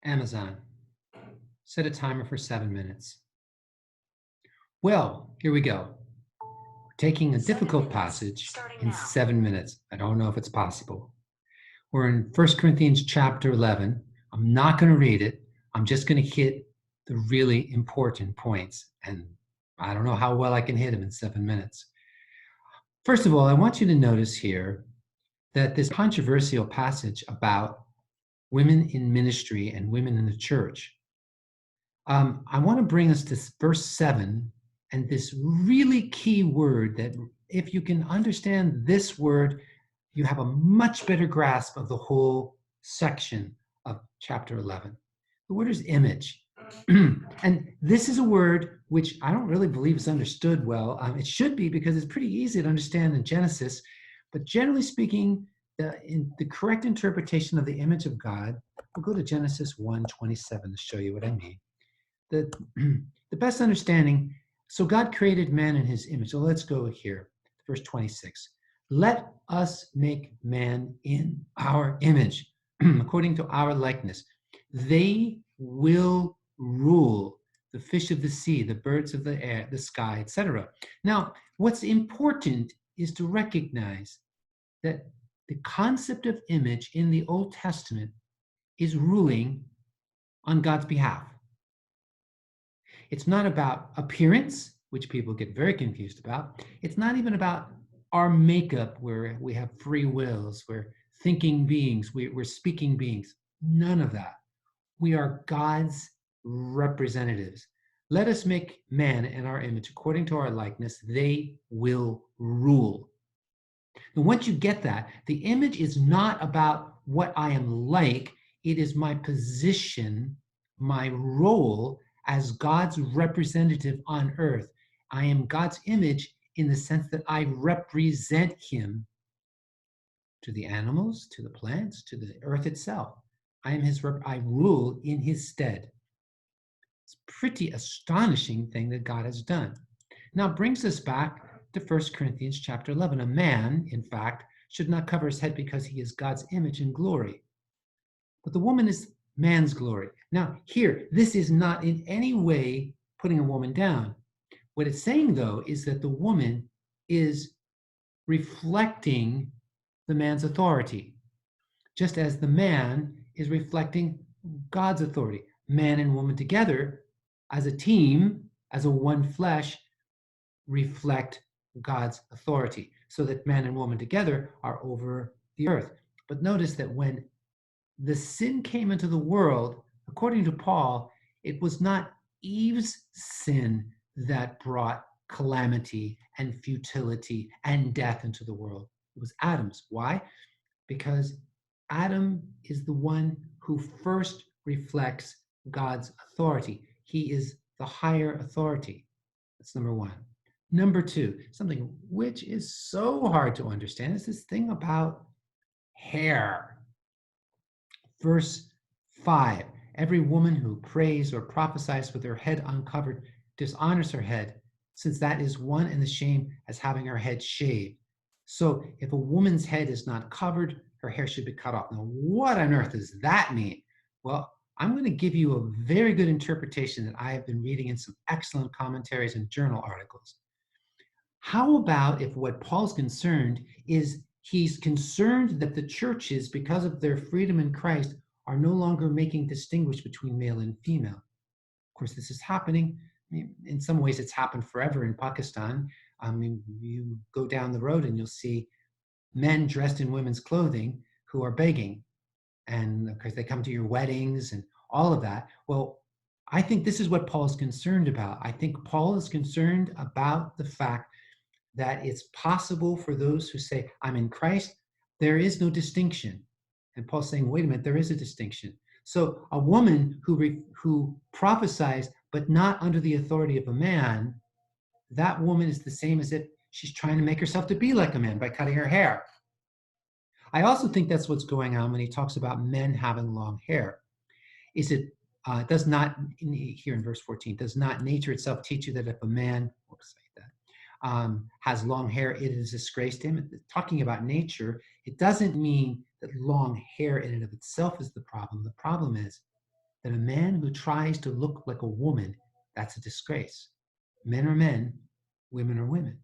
Amazon. Set a timer for 7 minutes. Well, here we go. We're taking a difficult passage in 7 minutes. I don't know if it's possible. We're in 1 Corinthians chapter 11. I'm not going to read it. I'm just going to hit the really important points. And I don't know how well I can hit them in 7 minutes. First of all, I want you to notice here that this controversial passage about women in ministry and women in the church, I want to bring us to verse 7 and this really key word that if you can understand this word, you have a much better grasp of the whole section of chapter 11. The word is image. And this is a word which I don't really believe is understood well. It should be because it's pretty easy to understand in Genesis. But generally speaking, the correct interpretation of the image of God, we'll go to Genesis 1:27 to show you what I mean. The best understanding, so God created man in his image. So let's go here, verse 26. Let us make man in our image, according to our likeness. They will rule the fish of the sea, the birds of the air, the sky, etc. Now, what's important is to recognize that the concept of image in the Old Testament is ruling on God's behalf. It's not about appearance, which people get very confused about. It's not even about our makeup, where we have free wills, we're thinking beings, we're speaking beings. None of that. We are God's representatives. Let us make man in our image according to our likeness. They will rule. And once you get that, the image is not about what I am like. It is my position, my role as God's representative on earth. I am God's image in the sense that I represent him to the animals, to the plants, to the earth itself. I am his I rule in his stead. It's a pretty astonishing thing that God has done. Now it brings us back to 1 Corinthians chapter 11. A man, in fact, should not cover his head because he is God's image and glory. But the woman is man's glory. Now here, this is not in any way putting a woman down. What it's saying, though, is that the woman is reflecting the man's authority, just as the man is reflecting God's authority. Man and woman together, as a team, as a one flesh, reflect God's authority, so that man and woman together are over the earth. But notice that when the sin came into the world, according to Paul, it was not Eve's sin that brought calamity and futility and death into the world. It was Adam's. Why? Because Adam is the one who first reflects God's authority. He is the higher authority. That's number one. Number two, something which is so hard to understand, is this thing about hair. Verse 5, every woman who prays or prophesies with her head uncovered dishonors her head, since that is one and the same as having her head shaved. So if a woman's head is not covered, her hair should be cut off. Now, what on earth does that mean? Well, I'm going to give you a very good interpretation that I have been reading in some excellent commentaries and journal articles. How about if what Paul's concerned is he's concerned that the churches, because of their freedom in Christ, are no longer making distinguish between male and female. Of course, this is happening. In some ways, it's happened forever in Pakistan. You go down the road and you'll see men dressed in women's clothing who are begging, and because they come to your weddings and all of that. Well, I think this is what Paul is concerned about. I think Paul is concerned about the fact that it's possible for those who say, I'm in Christ, there is no distinction. And Paul's saying, wait a minute, there is a distinction. So a woman who prophesies, but not under the authority of a man, that woman is the same as if she's trying to make herself to be like a man by cutting her hair. I also think that's what's going on when he talks about men having long hair. Is it does not, here in verse 14, does not nature itself teach you that if a man, has long hair, it is disgrace to him? Talking about nature, it doesn't mean that long hair in and of itself is the problem. The problem is that a man who tries to look like a woman, that's a disgrace. Men are men, women are women.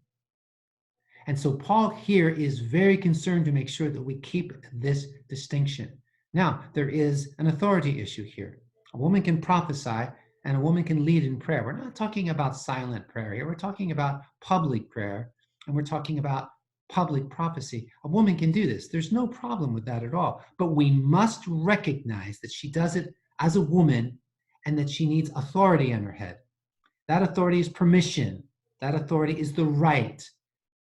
And so Paul here is very concerned to make sure that we keep this distinction. Now, there is an authority issue here. A woman can prophesy and a woman can lead in prayer. We're not talking about silent prayer here. We're talking about public prayer, and we're talking about public prophecy. A woman can do this. There's no problem with that at all. But we must recognize that she does it as a woman and that she needs authority on her head. That authority is permission. That authority is the right.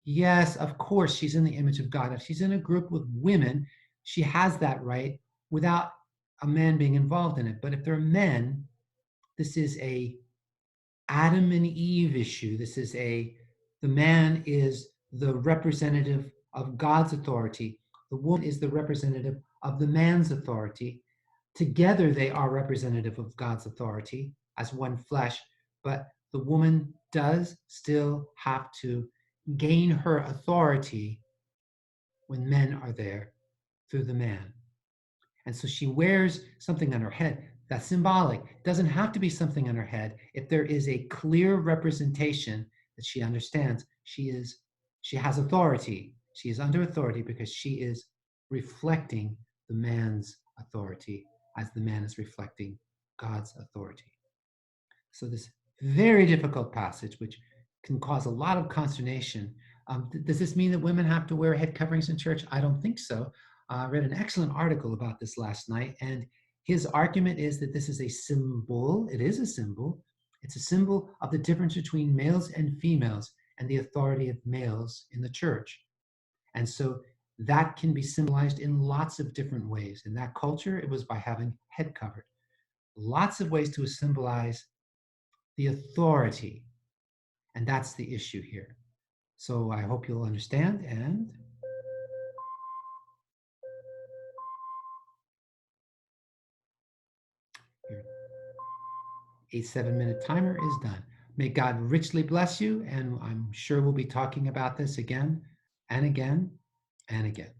Yes, of course, she's in the image of God. If she's in a group with women, she has that right without a man being involved in it. But if there are men, this is a Adam and Eve issue. The man is the representative of God's authority. The woman is the representative of the man's authority. Together, they are representative of God's authority as one flesh, but the woman does still have to gain her authority when men are there through the man. And so she wears something on her head. That's symbolic. It doesn't have to be something on her head if there is a clear representation that she understands she has authority. She is under authority because she is reflecting the man's authority as the man is reflecting God's authority. So this very difficult passage, which can cause a lot of consternation. Does this mean that women have to wear head coverings in church? I don't think so. I read an excellent article about this last night, and his argument is that this is a symbol. It is a symbol. It's a symbol of the difference between males and females and the authority of males in the church. And so that can be symbolized in lots of different ways. In that culture, it was by having head covered. Lots of ways to symbolize the authority. And that's the issue here. So I hope you'll understand, and your 7-minute timer is done. May God richly bless you, and I'm sure we'll be talking about this again and again and again.